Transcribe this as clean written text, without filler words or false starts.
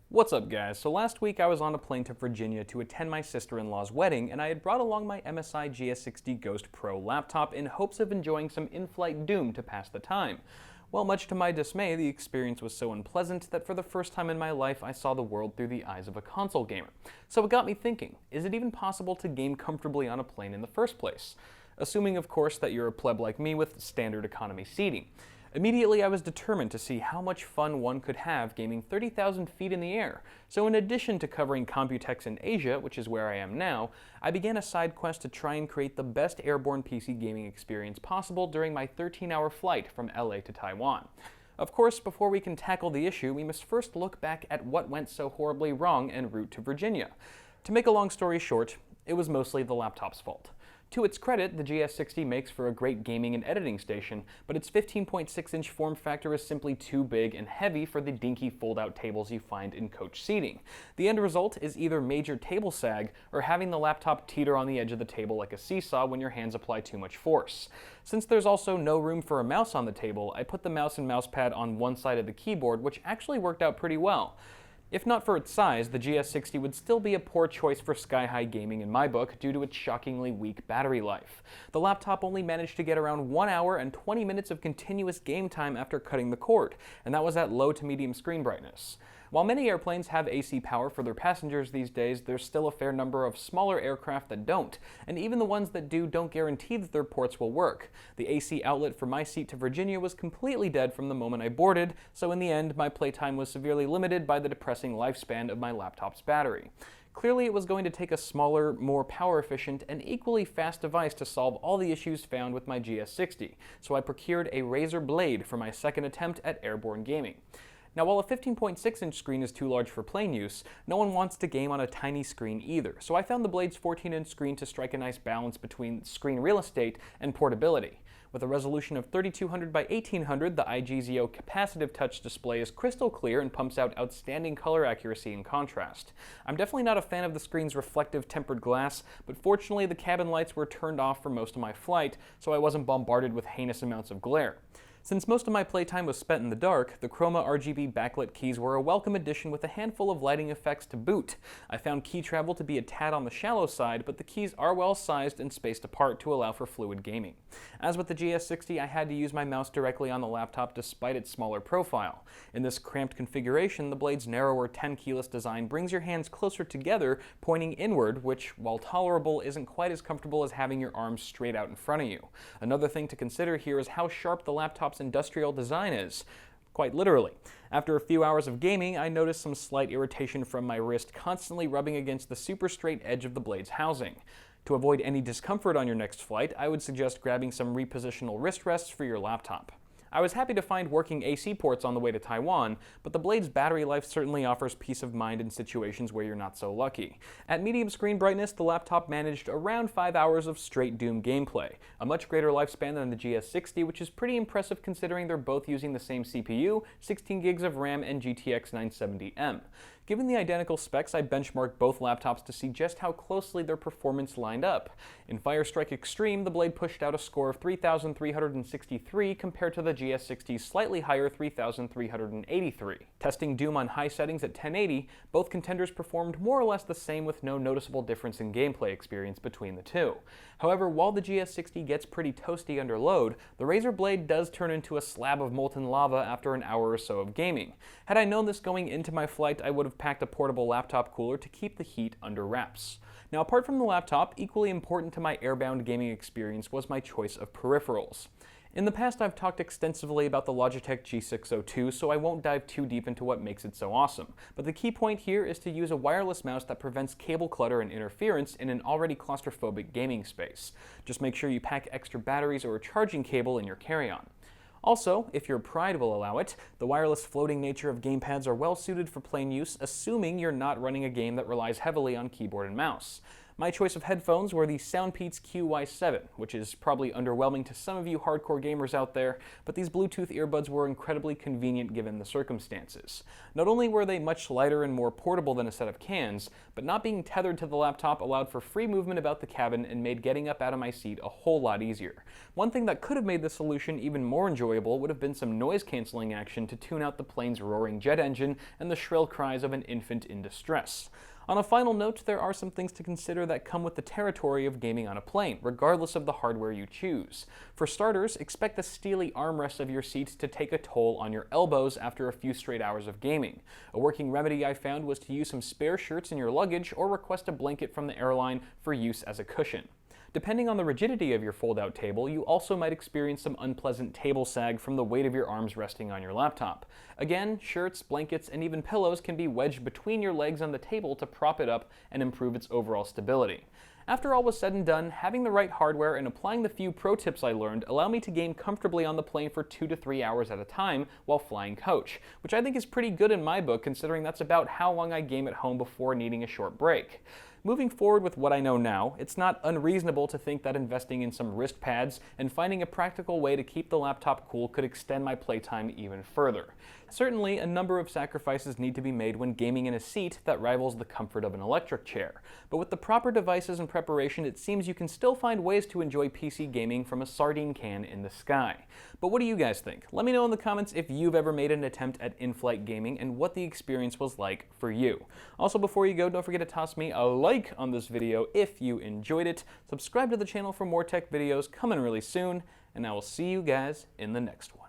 What's up, guys? So last week I was on a plane to Virginia to attend my sister-in-law's wedding, and I had brought along my MSI GS60 Ghost Pro laptop in hopes of enjoying some in-flight Doom to pass the time. Well, much to my dismay, the experience was so unpleasant that for the first time in my life I saw the world through the eyes of a console gamer. So it got me thinking, is it even possible to game comfortably on a plane in the first place? Assuming, of course, that you're a pleb like me with standard economy seating. Immediately, I was determined to see how much fun one could have gaming 30,000 feet in the air. So in addition to covering Computex in Asia, which is where I am now, I began a side quest to try and create the best airborne PC gaming experience possible during my 13-hour flight from LA to Taiwan. Of course, before we can tackle the issue, we must first look back at what went so horribly wrong en route to Virginia. To make a long story short, it was mostly the laptop's fault. To its credit, the GS60 makes for a great gaming and editing station, but its 15.6-inch form factor is simply too big and heavy for the dinky fold-out tables you find in coach seating. The end result is either major table sag or having the laptop teeter on the edge of the table like a seesaw when your hands apply too much force. Since there's also no room for a mouse on the table, I put the mouse and mousepad on one side of the keyboard, which actually worked out pretty well. If not for its size, the GS60 would still be a poor choice for sky-high gaming in my book due to its shockingly weak battery life. The laptop only managed to get around 1 hour and 20 minutes of continuous game time after cutting the cord, and that was at low to medium screen brightness. While many airplanes have AC power for their passengers these days, there's still a fair number of smaller aircraft that don't, and even the ones that do don't guarantee that their ports will work. The AC outlet for my seat to Virginia was completely dead from the moment I boarded, so in the end, my playtime was severely limited by the depressing lifespan of my laptop's battery. Clearly, it was going to take a smaller, more power-efficient, and equally fast device to solve all the issues found with my GS60, so I procured a Razer Blade for my second attempt at airborne gaming. Now, while a 15.6-inch screen is too large for plane use, no one wants to game on a tiny screen either, so I found the Blade's 14-inch screen to strike a nice balance between screen real estate and portability. With a resolution of 3200 by 1800, the IGZO capacitive touch display is crystal clear and pumps out outstanding color accuracy and contrast. I'm definitely not a fan of the screen's reflective tempered glass, but fortunately the cabin lights were turned off for most of my flight, so I wasn't bombarded with heinous amounts of glare. Since most of my playtime was spent in the dark, the Chroma RGB backlit keys were a welcome addition with a handful of lighting effects to boot. I found key travel to be a tad on the shallow side, but the keys are well sized and spaced apart to allow for fluid gaming. As with the GS60, I had to use my mouse directly on the laptop despite its smaller profile. In this cramped configuration, the Blade's narrower 10-keyless design brings your hands closer together, pointing inward, which, while tolerable, isn't quite as comfortable as having your arms straight out in front of you. Another thing to consider here is how sharp the laptop's industrial design is. Quite literally. After a few hours of gaming, I noticed some slight irritation from my wrist constantly rubbing against the super straight edge of the Blade's housing. To avoid any discomfort on your next flight, I would suggest grabbing some repositional wrist rests for your laptop. I was happy to find working AC ports on the way to Taiwan, but the Blade's battery life certainly offers peace of mind in situations where you're not so lucky. At medium screen brightness, the laptop managed around 5 hours of straight Doom gameplay, a much greater lifespan than the GS60, which is pretty impressive considering they're both using the same CPU, 16 gigs of RAM, and GTX 970M. Given the identical specs, I benchmarked both laptops to see just how closely their performance lined up. In Firestrike Extreme, the Blade pushed out a score of 3,363 compared to the GS60's slightly higher 3,383. Testing Doom on high settings at 1080, both contenders performed more or less the same with no noticeable difference in gameplay experience between the two. However, while the GS60 gets pretty toasty under load, the Razer Blade does turn into a slab of molten lava after an hour or so of gaming. Had I known this going into my flight, I would have packed a portable laptop cooler to keep the heat under wraps. Now, apart from the laptop, equally important to my airbound gaming experience was my choice of peripherals. In the past, I've talked extensively about the Logitech G602, so I won't dive too deep into what makes it so awesome. But the key point here is to use a wireless mouse that prevents cable clutter and interference in an already claustrophobic gaming space. Just make sure you pack extra batteries or a charging cable in your carry-on. Also, if your pride will allow it, the wireless floating nature of gamepads are well suited for plane use, assuming you're not running a game that relies heavily on keyboard and mouse. My choice of headphones were the Soundpeats QY7, which is probably underwhelming to some of you hardcore gamers out there, but these Bluetooth earbuds were incredibly convenient given the circumstances. Not only were they much lighter and more portable than a set of cans, but not being tethered to the laptop allowed for free movement about the cabin and made getting up out of my seat a whole lot easier. One thing that could have made the solution even more enjoyable would have been some noise cancelling action to tune out the plane's roaring jet engine and the shrill cries of an infant in distress. On a final note, there are some things to consider that come with the territory of gaming on a plane, regardless of the hardware you choose. For starters, expect the steely armrests of your seats to take a toll on your elbows after a few straight hours of gaming. A working remedy I found was to use some spare shirts in your luggage or request a blanket from the airline for use as a cushion. Depending on the rigidity of your fold-out table, you also might experience some unpleasant table sag from the weight of your arms resting on your laptop. Again, shirts, blankets, and even pillows can be wedged between your legs on the table to prop it up and improve its overall stability. After all was said and done, having the right hardware and applying the few pro tips I learned allow me to game comfortably on the plane for 2 to 3 hours at a time while flying coach, which I think is pretty good in my book considering that's about how long I game at home before needing a short break. Moving forward with what I know now, it's not unreasonable to think that investing in some wrist pads and finding a practical way to keep the laptop cool could extend my playtime even further. Certainly, a number of sacrifices need to be made when gaming in a seat that rivals the comfort of an electric chair. But with the proper devices and preparation, it seems you can still find ways to enjoy PC gaming from a sardine can in the sky. But what do you guys think? Let me know in the comments if you've ever made an attempt at in-flight gaming and what the experience was like for you. Also, before you go, don't forget to toss me a like on this video if you enjoyed it. Subscribe to the channel for more tech videos coming really soon, and I will see you guys in the next one.